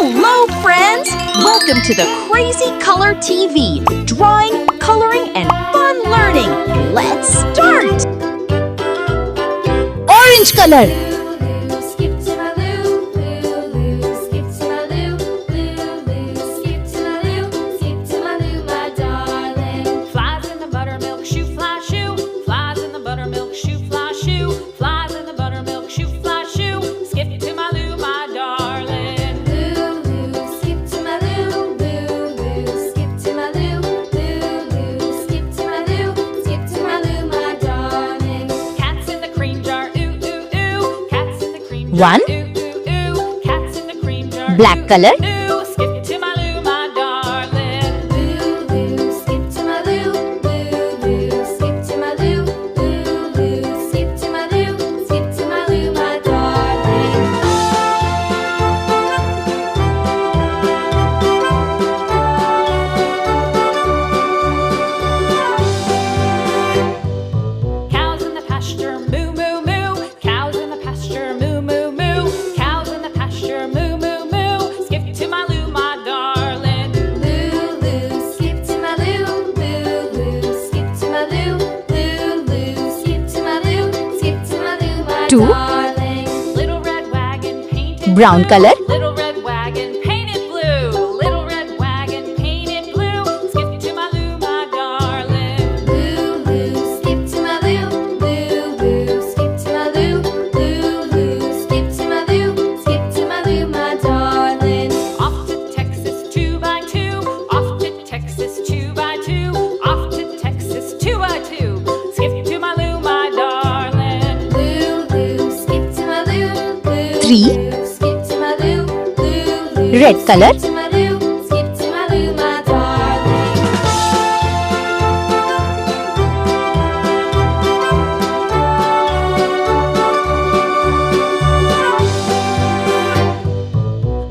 Hello, friends! Welcome to the Crazy Color TV. Drawing, coloring, and fun learning. Let's start! Orange color. One. Black color. Two. Brown color. Little red wagon painted blue. Little red wagon painted blue. Skip to my loo, my darling. Loo, loo, skip to my loo. Loo, loo, skip to my loo. Loo, loo, skip to my loo. Skip to my loo, my darling. Off to Texas 2x2. Off to Texas 2x2. Off to Texas 2x2. Skip to my loo, my darling. Loo, loo, skip to my loo. Loo, 3. Red color.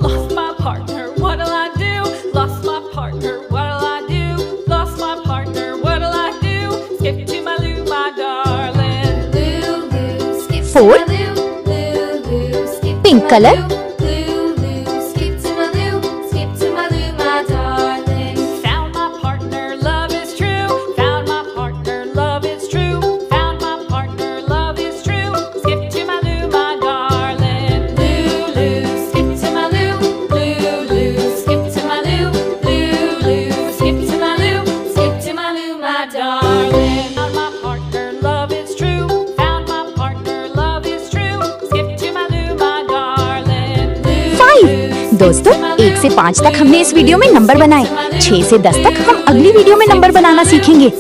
Lost my partner, what'll I do? Lost my partner, what'll I do? Lost my partner, what'll I do? Skip to my loo, my darling. Loo, loo, skip to 4. my loo. Loo, loo, skip to Pink my color. loo. Loo, loo, skip to my loo. Skip to my loo, my darling. Found my partner, love is true. Found my partner, love is true. Found my partner, love is true. Skip to my loo, my darling. Loo, loo, skip to my loo. Loo, loo, skip to my loo. Loo, loo, skip to my loo. Skip to my loo, my darling. Found my partner, love is true. Found my partner, love is true. Skip to my loo, my darling. 5. दोस्तों 1 से 5 तक हमने इस video में number बनाए। 6 से 10 तक हम अगली वीडियो में नंबर बनाना सीखेंगे।